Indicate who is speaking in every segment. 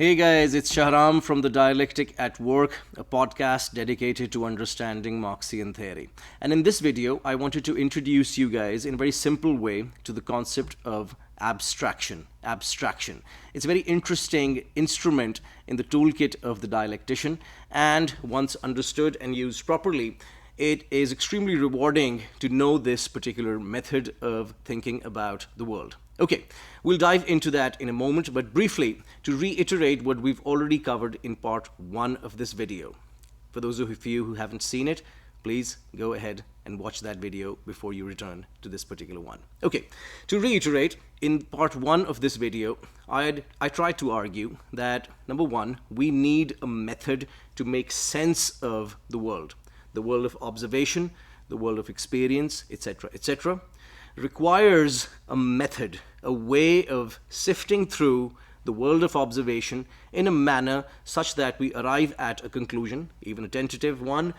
Speaker 1: Hey guys, it's Shahram from the Dialectic At Work, a podcast dedicated to understanding Marxian theory. And in this video, I wanted to introduce you guys in a very simple way to the concept of abstraction. Abstraction. It's a very interesting instrument in the toolkit of the dialectician, and once understood and used properly, it is extremely rewarding to know this particular method of thinking about the world. Okay, we'll dive into that in a moment, but briefly, to reiterate what we've already covered in part 1 of this video. For those of you who haven't seen it, please go ahead and watch that video before you return to this particular one. Okay, to reiterate, in part 1 of this video, I tried to argue that, number 1, we need a method to make sense of the world of observation, the world of experience, etc., etc., requires a method, a way of sifting through the world of observation in a manner such that we arrive at a conclusion, even a tentative one,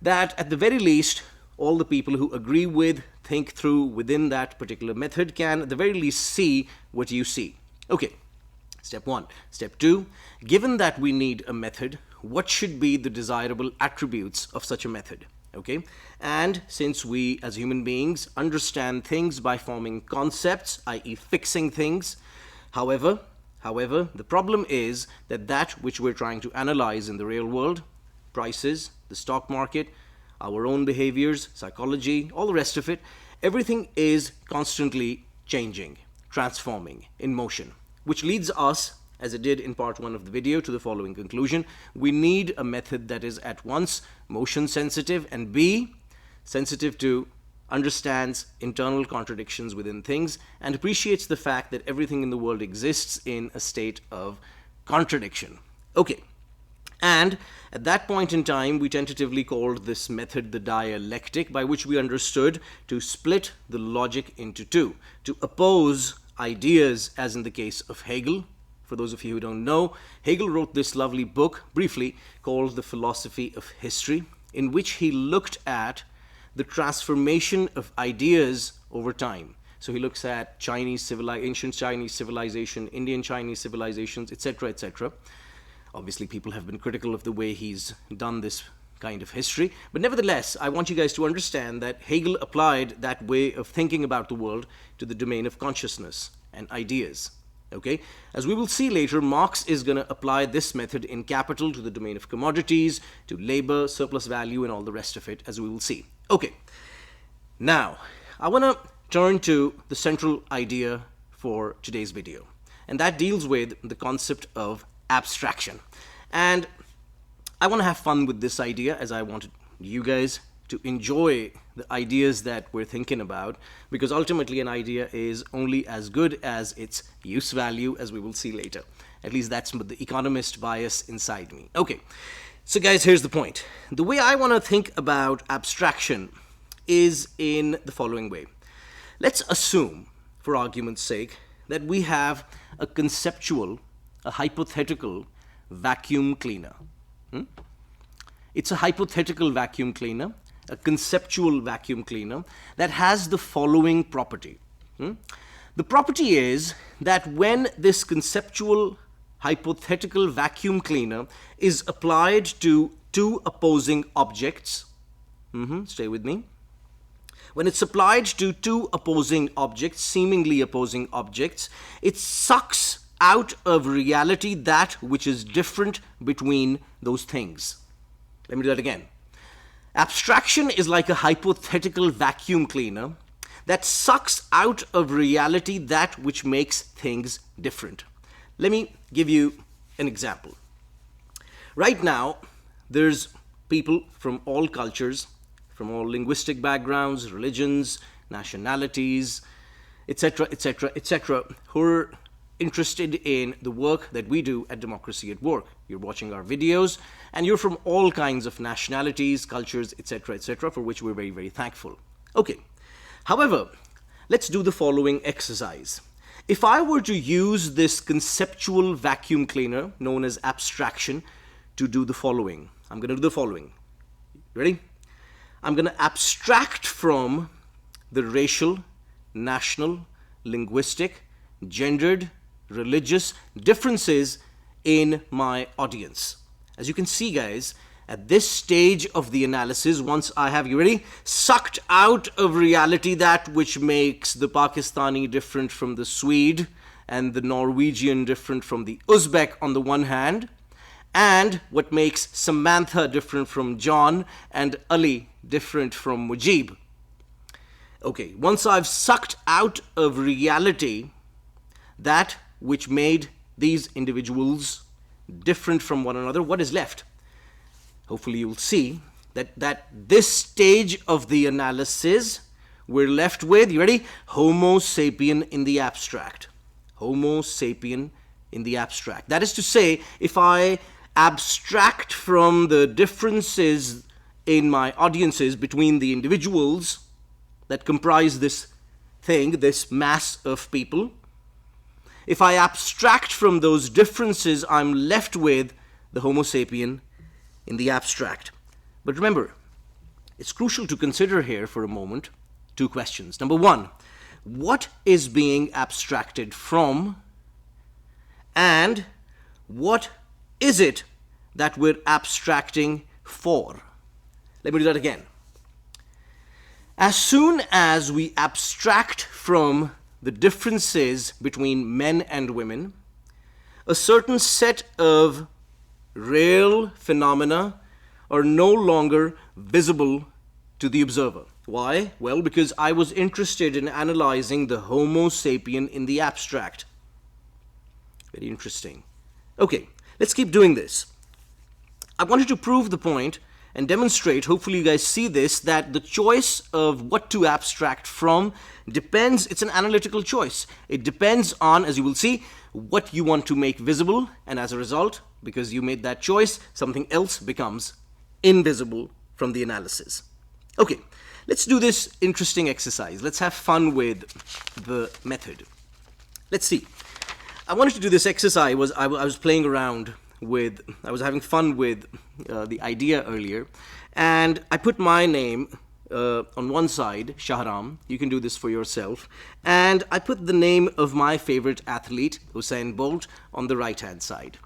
Speaker 1: that at the very least, all the people who agree with, think through within that particular method can at the very least see what you see. Okay, step 1. Step 2, given that we need a method, what should be the desirable attributes of such a method? Okay, and since we as human beings understand things by forming concepts, i.e. fixing things, however, the problem is that which we're trying to analyze in the real world, prices, the stock market, our own behaviors, psychology, all the rest of it, everything is constantly changing, transforming, in motion, which leads us, as it did in part 1 of the video, to the following conclusion. We need a method that is at once motion sensitive and B, sensitive to understands internal contradictions within things and appreciates the fact that everything in the world exists in a state of contradiction. Okay, and at that point in time, we tentatively called this method the dialectic, by which we understood to split the logic into two, to oppose ideas, as in the case of Hegel. For those of you who don't know, Hegel wrote this lovely book, briefly, called The Philosophy of History, in which he looked at the transformation of ideas over time. So he looks at ancient Chinese civilization, Indian Chinese civilizations, etc., etc. Obviously, people have been critical of the way he's done this kind of history, but nevertheless, I want you guys to understand that Hegel applied that way of thinking about the world to the domain of consciousness and ideas. Okay, as we will see later, Marx is going to apply this method in Capital to the domain of commodities, to labor, surplus value, and all the rest of it, as we will see. Okay, now I want to turn to the central idea for today's video, and that deals with the concept of abstraction. And I want to have fun with this idea, as I wanted you guys to enjoy the ideas that we're thinking about, because ultimately an idea is only as good as its use value, as we will see later. At least that's the economist bias inside me. Okay, so guys, here's the point. The way I want to think about abstraction is in the following way. Let's assume, for argument's sake, that we have a conceptual, a hypothetical vacuum cleaner. It's a hypothetical vacuum cleaner, a conceptual vacuum cleaner that has the following property. The property is that when this conceptual hypothetical vacuum cleaner is applied to two opposing objects, stay with me. When it's applied to two opposing objects, seemingly opposing objects, it sucks out of reality that which is different between those things. Let me do that again. Abstraction is like a hypothetical vacuum cleaner that sucks out of reality that which makes things different. Let me give you an example. Right now, there's people from all cultures, from all linguistic backgrounds, religions, nationalities, etc., etc., etc., who are interested in the work that we do at Democracy at Work. You're watching our videos, and you're from all kinds of nationalities, cultures, etc., etc., for which we're very, very thankful. Okay, however, let's do the following exercise. If I were to use this conceptual vacuum cleaner, known as abstraction, to do the following, I'm going to do the following. Ready? I'm going to abstract from the racial, national, linguistic, gendered, religious differences in my audience. As you can see, guys, at this stage of the analysis, once I have, you ready, sucked out of reality that which makes the Pakistani different from the Swede and the Norwegian different from the Uzbek on the one hand, and what makes Samantha different from John and Ali different from Mujib. Okay, once I've sucked out of reality that which made these individuals different from one another, what is left? Hopefully you'll see that this stage of the analysis, we're left with, you ready? Homo sapien in the abstract. Homo sapien in the abstract. That is to say, if I abstract from the differences in my audiences between the individuals that comprise this thing, this mass of people, if I abstract from those differences, I'm left with the Homo sapien in the abstract. But remember, it's crucial to consider here for a moment two questions. Number one, what is being abstracted from, and what is it that we're abstracting for? Let me do that again. As soon as we abstract from the differences between men and women, a certain set of real phenomena are no longer visible to the observer. Why? Well, because I was interested in analyzing the Homo sapien in the abstract. Very interesting. Okay, let's keep doing this. I wanted to prove the point and demonstrate, hopefully you guys see this, that the choice of what to abstract from depends, it's an analytical choice. It depends on, as you will see, what you want to make visible, and as a result, because you made that choice, something else becomes invisible from the analysis. Okay, let's do this interesting exercise. Let's have fun with the method. Let's see. I wanted to do this exercise. I was playing around with, I was having fun with the idea earlier, and I put my name on one side, Shahram. You can do this for yourself. And I put the name of my favorite athlete, Usain Bolt, on the right-hand side.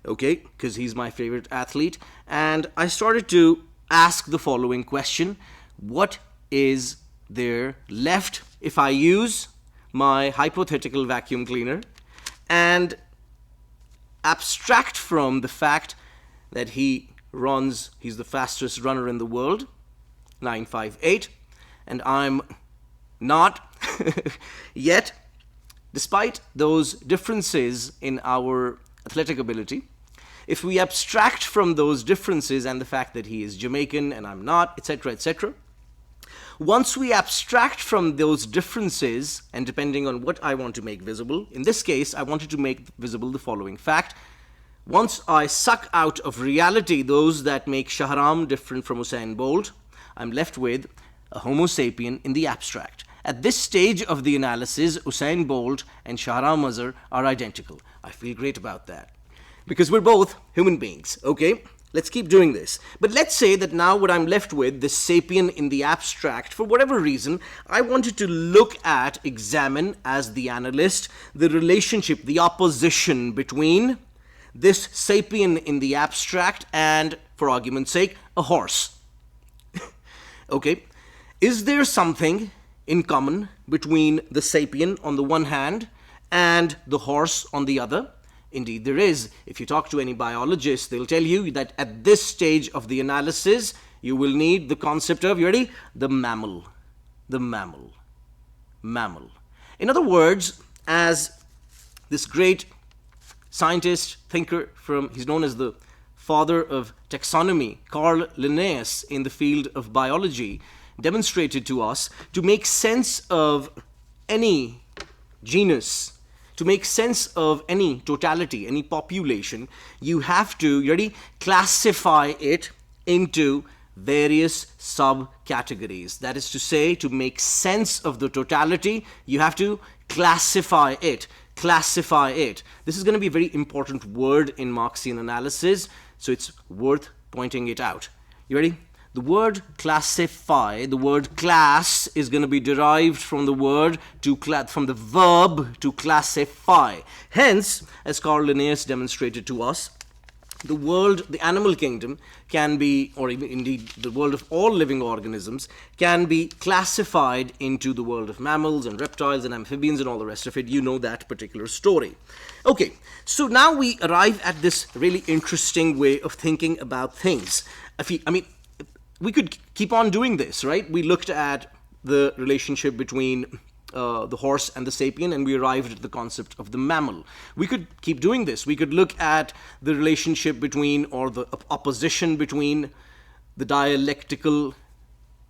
Speaker 1: Okay, because he's my favorite athlete. And I started to ask the following question: what is there left if I use my hypothetical vacuum cleaner and abstract from the fact that he's the fastest runner in the world, 958, and I'm not yet, despite those differences in our athletic ability. If we abstract from those differences and the fact that he is Jamaican and I'm not, etc., etc., once we abstract from those differences, and depending on what I want to make visible, in this case, I wanted to make visible the following fact: once I suck out of reality those that make Shahram different from Usain Bolt, I'm left with a Homo sapien in the abstract. At this stage of the analysis, Usain Bolt and Shahram Azhar are identical. I feel great about that, because we're both human beings, okay? Let's keep doing this. But let's say that now what I'm left with, this sapien in the abstract, for whatever reason, I wanted to look at, examine, as the analyst, the relationship, the opposition between this sapien in the abstract and, for argument's sake, a horse. Okay? Is there something in common between the sapien on the one hand and the horse on the other? Indeed, there is. If you talk to any biologist, they'll tell you that at this stage of the analysis, you will need the concept of, you ready? The mammal. The mammal. Mammal. In other words, as this great scientist, thinker he's known as the father of taxonomy, Carl Linnaeus, in the field of biology, demonstrated to us, to make sense of any genus, to make sense of any totality, any population, you have to, you ready, classify it into various subcategories. That is to say, to make sense of the totality, you have to classify it. Classify it. This is going to be a very important word in Marxian analysis, so it's worth pointing it out. You ready? The word classify, the word class, is going to be derived from the from the verb to classify. Hence, as Carl Linnaeus demonstrated to us, the animal kingdom can be, or even indeed the world of all living organisms, can be classified into the world of mammals and reptiles and amphibians and all the rest of it. You know that particular story. Okay, so now we arrive at this really interesting way of thinking about things. We could keep on doing this, right? We looked at the relationship between the horse and the sapien, and we arrived at the concept of the mammal. We could keep doing this. We could look at the relationship between, or the opposition between, the dialectical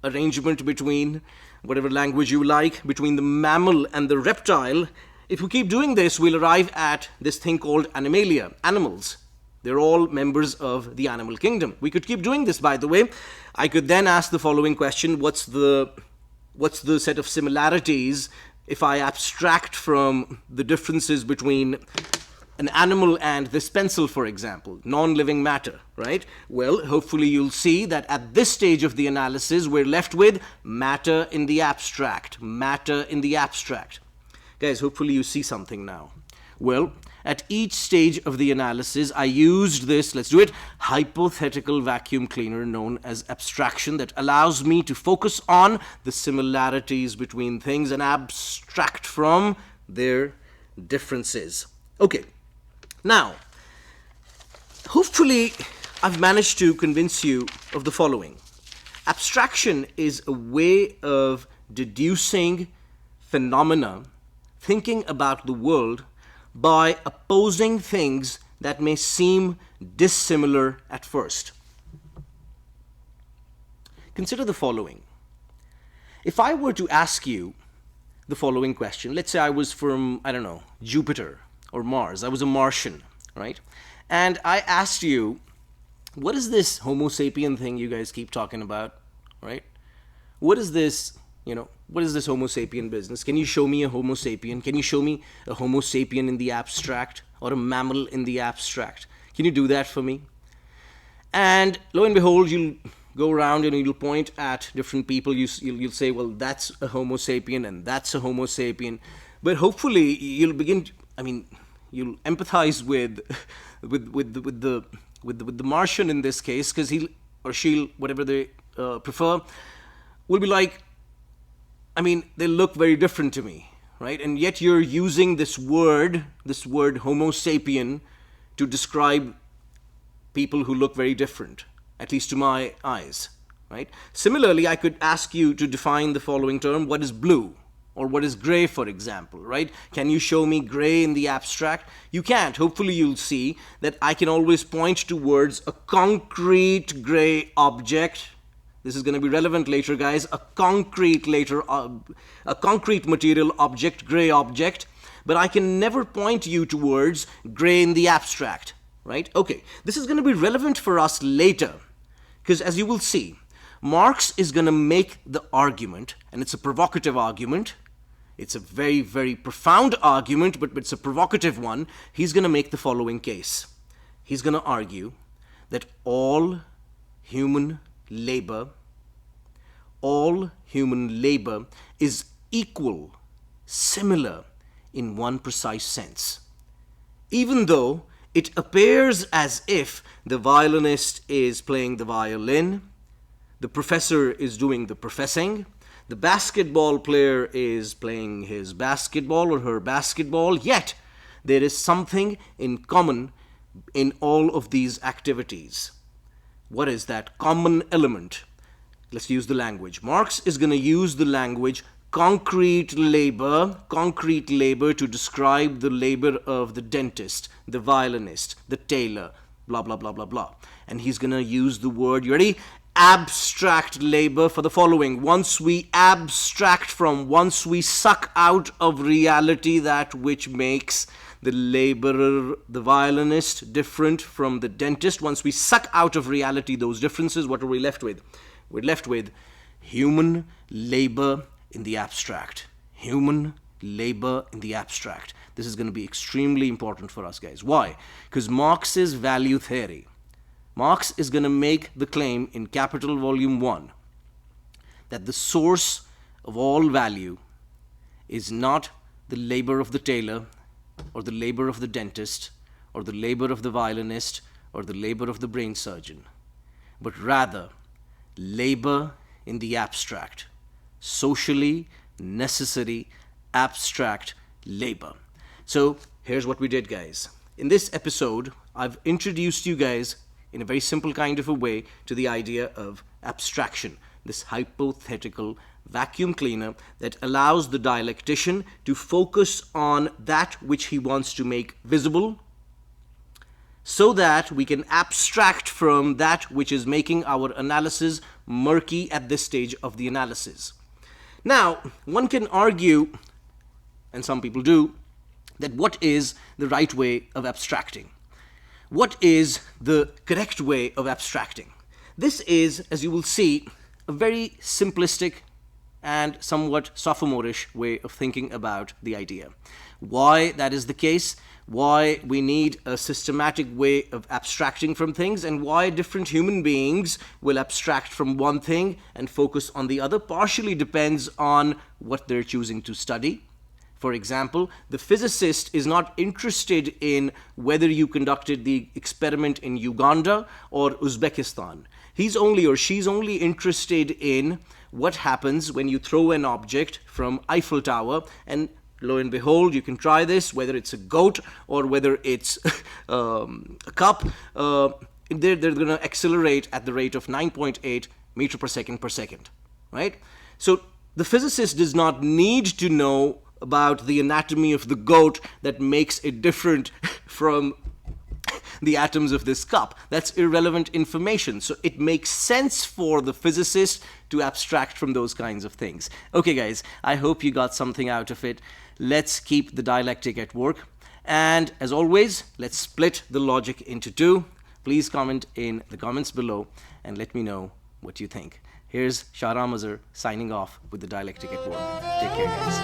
Speaker 1: arrangement between, whatever language you like, between the mammal and the reptile. If we keep doing this, we'll arrive at this thing called animalia, animals. They're all members of the animal kingdom. We could keep doing this, by the way. I could then ask the following question: what's the set of similarities if I abstract from the differences between an animal and this pencil, for example, non-living matter, right? Well, hopefully you'll see that at this stage of the analysis, we're left with matter in the abstract. Matter in the abstract. Guys, hopefully you see something now. Well, at each stage of the analysis, I used this, let's do it, hypothetical vacuum cleaner known as abstraction that allows me to focus on the similarities between things and abstract from their differences. Okay, now, hopefully I've managed to convince you of the following. Abstraction is a way of deducing phenomena, thinking about the world by opposing things that may seem dissimilar at first. Consider the following. If I were to ask you the following question, let's say I was from, I don't know, Jupiter or Mars. I was a Martian, right? And I asked you, what is this Homo sapien thing you guys keep talking about, right? What is this, what is this Homo sapien business? Can you show me a Homo sapien? Can you show me a Homo sapien in the abstract, or a mammal in the abstract? Can you do that for me? And lo and behold, you'll go around and you'll point at different people. You'll say, well, that's a Homo sapien and that's a Homo sapien. But hopefully you'll begin, you'll empathize with the Martian in this case, because he or she, whatever they prefer, will be like, they look very different to me, right? And yet you're using this word Homo sapien, to describe people who look very different, at least to my eyes, right? Similarly, I could ask you to define the following term: what is blue? Or what is gray, for example, right? Can you show me gray in the abstract? You can't. Hopefully you'll see that I can always point towards a concrete gray object. This is going to be relevant later, guys. A concrete material object, gray object. But I can never point you towards gray in the abstract, right? Okay, this is going to be relevant for us later, because as you will see, Marx is going to make the argument, and it's a provocative argument. It's a very, very profound argument, but it's a provocative one. He's going to make the following case. He's going to argue that all human labor is equal, similar in one precise sense. Even though it appears as if the violinist is playing the violin, the professor is doing the professing, the basketball player is playing his basketball or her basketball, yet there is something in common in all of these activities. What is that common element? Let's use the language. Marx is going to use the language concrete labor to describe the labor of the dentist, the violinist, the tailor, blah, blah, blah, blah, blah. And he's going to use the word, you ready? Abstract labor for the following. Once we suck out of reality that which makes the laborer, the violinist, different from the dentist, once we suck out of reality those differences, what are we left with? We're left with human labor in the abstract. Human labor in the abstract. This is going to be extremely important for us, guys. Why? Because Marx's value theory, Marx is going to make the claim in Capital Volume 1 that the source of all value is not the labor of the tailor, or the labor of the dentist, or the labor of the violinist, or the labor of the brain surgeon, but rather labor in the abstract, socially necessary abstract labor. So here's what we did, guys. In this episode, I've introduced you guys in a very simple kind of a way to the idea of abstraction, this hypothetical vacuum cleaner that allows the dialectician to focus on that which he wants to make visible, so that we can abstract from that which is making our analysis murky at this stage of the analysis. Now, one can argue, and some people do, that what is the right way of abstracting? What is the correct way of abstracting? This is, as you will see, a very simplistic and somewhat sophomorish way of thinking about the idea. Why that is the case, why we need a systematic way of abstracting from things, and why different human beings will abstract from one thing and focus on the other partially depends on what they're choosing to study. For example, the physicist is not interested in whether you conducted the experiment in Uganda or Uzbekistan. He's only or she's only interested in what happens when you throw an object from Eiffel Tower, and lo and behold, you can try this, whether it's a goat or whether it's a cup. They're going to accelerate at the rate of 9.8 meter per second, right? So the physicist does not need to know about the anatomy of the goat that makes it different from the atoms of this cup. That's irrelevant information. So it makes sense for the physicist to abstract from those kinds of things. Okay, guys, I hope you got something out of it. Let's keep the dialectic at work. And as always, let's split the logic into two. Please comment in the comments below and let me know what you think. Here's Shahram Azhar signing off with the Dialectic at Work. Take care, guys.